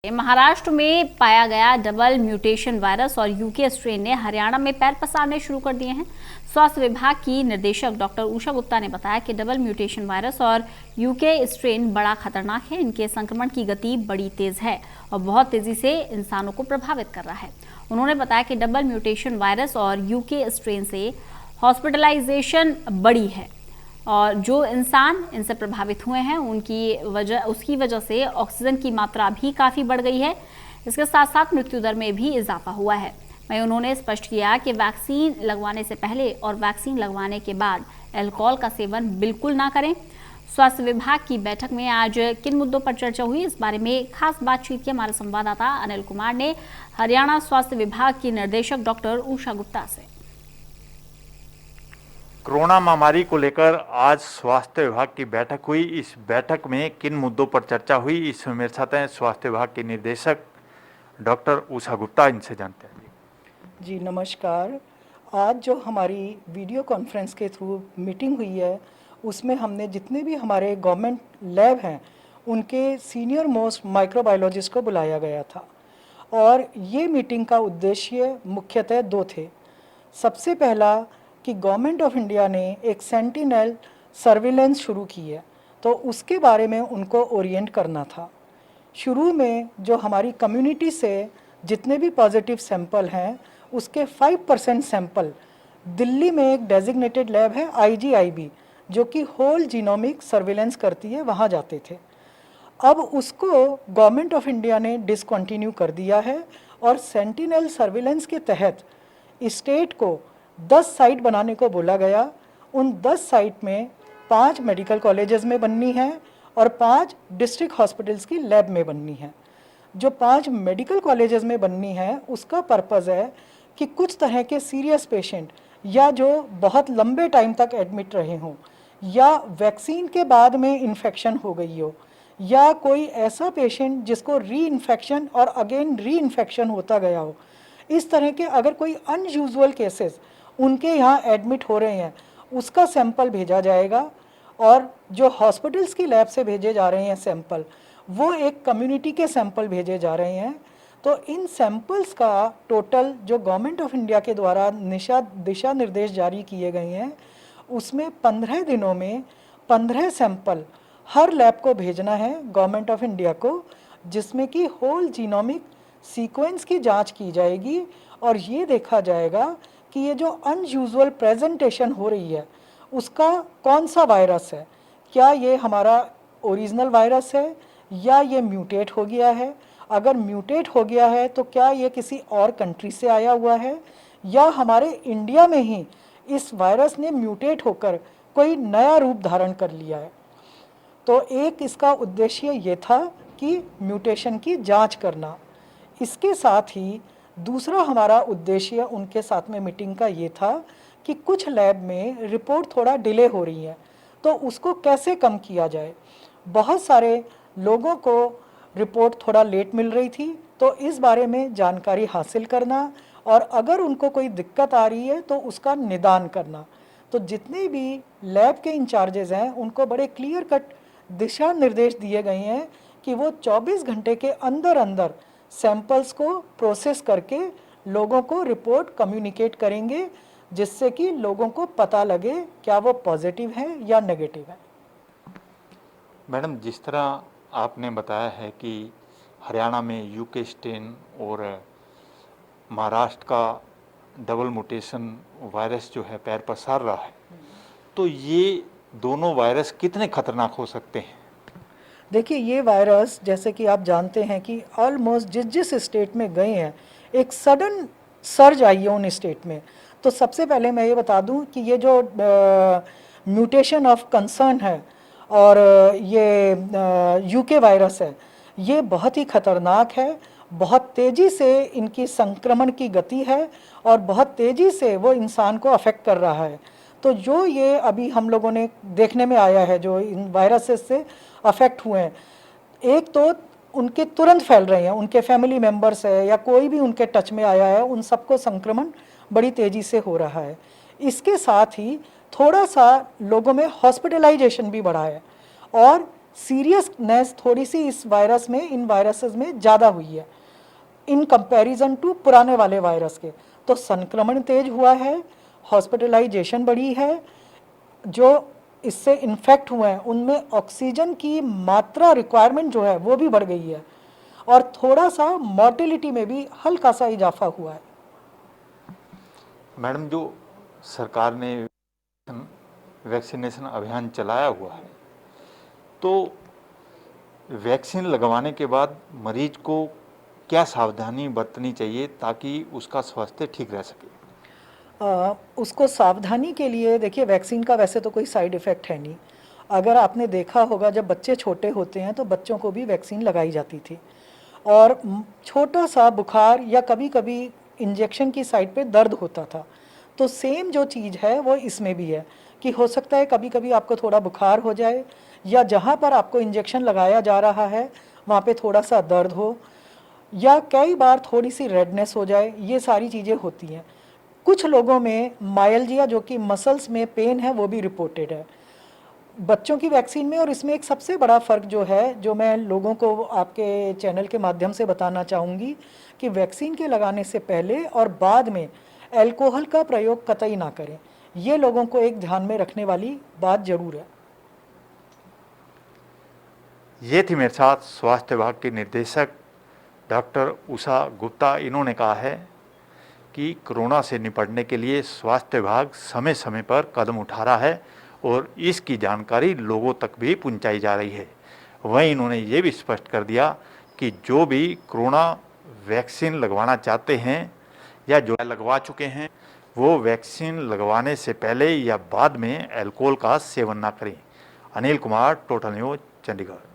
महाराष्ट्र में पाया गया डबल म्यूटेशन वायरस और यूके स्ट्रेन ने हरियाणा में पैर पसारने शुरू कर दिए हैं। स्वास्थ्य विभाग की निदेशक डॉक्टर उषा गुप्ता ने बताया कि डबल म्यूटेशन वायरस और यूके स्ट्रेन बड़ा खतरनाक है। इनके संक्रमण की गति बड़ी तेज है और बहुत तेजी से इंसानों को प्रभावित कर रहा है। उन्होंने बताया कि डबल म्यूटेशन वायरस और यूके स्ट्रेन से हॉस्पिटलाइजेशन बढ़ी है और जो इंसान इनसे प्रभावित हुए हैं उसकी वजह से ऑक्सीजन की मात्रा भी काफ़ी बढ़ गई है। इसके साथ साथ मृत्यु दर में भी इजाफा हुआ है। वहीं उन्होंने स्पष्ट किया कि वैक्सीन लगवाने से पहले और वैक्सीन लगवाने के बाद अल्कोहल का सेवन बिल्कुल ना करें। स्वास्थ्य विभाग की बैठक में आज किन मुद्दों पर चर्चा हुई, इस बारे में खास बातचीत की हमारे संवाददाता अनिल कुमार ने हरियाणा स्वास्थ्य विभाग की निर्देशक डॉक्टर उषा गुप्ता से। कोरोना महामारी को लेकर आज स्वास्थ्य विभाग की बैठक हुई। इस बैठक में किन मुद्दों पर चर्चा हुई, इसमें मेरे साथ हैं स्वास्थ्य विभाग के निदेशक डॉक्टर उषा गुप्ता। इनसे जानते हैं। जी नमस्कार। आज जो हमारी वीडियो कॉन्फ्रेंस के थ्रू मीटिंग हुई है, उसमें हमने जितने भी हमारे गवर्नमेंट लैब हैं उनके सीनियर मोस्ट माइक्रोबायोलॉजिस्ट को बुलाया गया था और ये मीटिंग का उद्देश्य मुख्यतः दो थे। सबसे पहला कि गवर्नमेंट ऑफ इंडिया ने एक सेंटिनल सर्विलेंस शुरू की है, तो उसके बारे में उनको ओरिएंट करना था। शुरू में जो हमारी कम्युनिटी से जितने भी पॉजिटिव सैंपल हैं उसके 5% सैंपल दिल्ली में एक डेजिग्नेटेड लैब है IGIB, जो कि होल जीनोमिक सर्विलेंस करती है, वहाँ जाते थे। अब उसको गवर्नमेंट ऑफ इंडिया ने डिसकंटिन्यू कर दिया है और सेंटिनल सर्विलेंस के तहत स्टेट को 10 साइट बनाने को बोला गया। उन 10 साइट में 5 मेडिकल कॉलेजेस में बननी है और 5 डिस्ट्रिक्ट हॉस्पिटल्स की लैब में बननी है। जो 5 मेडिकल कॉलेजेस में बननी है उसका पर्पज़ है कि कुछ तरह के सीरियस पेशेंट या जो बहुत लंबे टाइम तक एडमिट रहे हों या वैक्सीन के बाद में इन्फेक्शन हो गई हो या कोई ऐसा पेशेंट जिसको री इन्फेक्शन और अगेन री इन्फेक्शन होता गया हो, इस तरह के अगर कोई अनयूजुअल केसेस उनके यहाँ एडमिट हो रहे हैं उसका सैंपल भेजा जाएगा। और जो हॉस्पिटल्स की लैब से भेजे जा रहे हैं सैंपल, वो एक कम्युनिटी के सैंपल भेजे जा रहे हैं। तो इन सैंपल्स का टोटल जो गवर्नमेंट ऑफ इंडिया के द्वारा दिशा निर्देश जारी किए गए हैं, उसमें 15 दिनों में 15 सैंपल हर लैब को भेजना है गवर्नमेंट ऑफ इंडिया को, जिसमें कि होल जीनोमिक सीक्वेंस की जांच की जाएगी और ये देखा जाएगा कि ये जो अनयूजुअल प्रेजेंटेशन हो रही है उसका कौन सा वायरस है, क्या ये हमारा ओरिजिनल वायरस है या ये म्यूटेट हो गया है। अगर म्यूटेट हो गया है तो क्या ये किसी और कंट्री से आया हुआ है या हमारे इंडिया में ही इस वायरस ने म्यूटेट होकर कोई नया रूप धारण कर लिया है। तो एक इसका उद्देश्य ये था कि म्यूटेशन की जांच करना। इसके साथ ही दूसरा हमारा उद्देश्य उनके साथ में मीटिंग का ये था कि कुछ लैब में रिपोर्ट थोड़ा डिले हो रही है, तो उसको कैसे कम किया जाए। बहुत सारे लोगों को रिपोर्ट थोड़ा लेट मिल रही थी, तो इस बारे में जानकारी हासिल करना और अगर उनको कोई दिक्कत आ रही है तो उसका निदान करना। तो जितने भी लैब के इंचार्जेस हैं उनको बड़े क्लियर कट दिशा निर्देश दिए गए हैं कि वो 24 घंटे के अंदर अंदर सैंपल्स को प्रोसेस करके लोगों को रिपोर्ट कम्युनिकेट करेंगे, जिससे कि लोगों को पता लगे क्या वो पॉजिटिव है या नेगेटिव है। मैडम, जिस तरह आपने बताया है कि हरियाणा में यूके स्ट्रेन और महाराष्ट्र का डबल म्यूटेशन वायरस जो है पैर पसार रहा है, तो ये दोनों वायरस कितने खतरनाक हो सकते हैं? देखिए, ये वायरस जैसे कि आप जानते हैं कि ऑलमोस्ट जिस स्टेट में गए हैं एक सडन सर्ज आई है उन स्टेट में। तो सबसे पहले मैं ये बता दूं कि ये जो म्यूटेशन ऑफ कंसर्न है और ये यूके वायरस है, ये बहुत ही ख़तरनाक है। बहुत तेज़ी से इनकी संक्रमण की गति है और बहुत तेज़ी से वो इंसान को अफेक्ट कर रहा है। तो जो ये अभी हम लोगों ने देखने में आया है जो इन वायरसेस से अफेक्ट हुए हैं, एक तो उनके तुरंत फैल रहे हैं, उनके फैमिली मेम्बर्स है या कोई भी उनके टच में आया है उन सबको संक्रमण बड़ी तेज़ी से हो रहा है। इसके साथ ही थोड़ा सा लोगों में हॉस्पिटलाइजेशन भी बढ़ा है और सीरियसनेस थोड़ी सी इस वायरस में, इन वायरसेस में ज़्यादा हुई है इन कंपैरिजन टू पुराने वाले वायरस के। तो संक्रमण तेज हुआ है, हॉस्पिटलाइजेशन बढ़ी है, जो इससे इन्फेक्ट हुए हैं उनमें ऑक्सीजन की मात्रा रिक्वायरमेंट जो है वो भी बढ़ गई है, और थोड़ा सा मॉर्टेलिटी में भी हल्का सा इजाफा हुआ है। मैडम, जो सरकार ने वैक्सीनेशन अभियान चलाया हुआ है, तो वैक्सीन लगवाने के बाद मरीज को क्या सावधानी बरतनी चाहिए ताकि उसका स्वास्थ्य ठीक रह सके? उसको सावधानी के लिए देखिए, वैक्सीन का वैसे तो कोई साइड इफ़ेक्ट है नहीं। अगर आपने देखा होगा जब बच्चे छोटे होते हैं तो बच्चों को भी वैक्सीन लगाई जाती थी, और छोटा सा बुखार या कभी कभी इंजेक्शन की साइड पे दर्द होता था। तो सेम जो चीज़ है वो इसमें भी है कि हो सकता है कभी कभी आपको थोड़ा बुखार हो जाए, या जहाँ पर आपको इंजेक्शन लगाया जा रहा है वहाँ पे थोड़ा सा दर्द हो, या कई बार थोड़ी सी रेडनेस हो जाए। ये सारी चीज़ें होती हैं। कुछ लोगों में मायल्जिया जो कि मसल्स में पेन है वो भी रिपोर्टेड है बच्चों की वैक्सीन में। और इसमें एक सबसे बड़ा फ़र्क जो है, जो मैं लोगों को आपके चैनल के माध्यम से बताना चाहूँगी, कि वैक्सीन के लगाने से पहले और बाद में अल्कोहल का प्रयोग कतई ना करें। ये लोगों को एक ध्यान में रखने वाली बात ज़रूर है। ये थी मेरे साथ स्वास्थ्य विभाग के निर्देशक डॉक्टर उषा गुप्ता। इन्होंने कहा है कि कोरोना से निपटने के लिए स्वास्थ्य विभाग समय समय पर कदम उठा रहा है और इसकी जानकारी लोगों तक भी पहुंचाई जा रही है। वहीं इन्होंने ये भी स्पष्ट कर दिया कि जो भी कोरोना वैक्सीन लगवाना चाहते हैं या जो लगवा चुके हैं, वो वैक्सीन लगवाने से पहले या बाद में अल्कोहल का सेवन ना करें। Anil Kumar, total news, Chandigarh.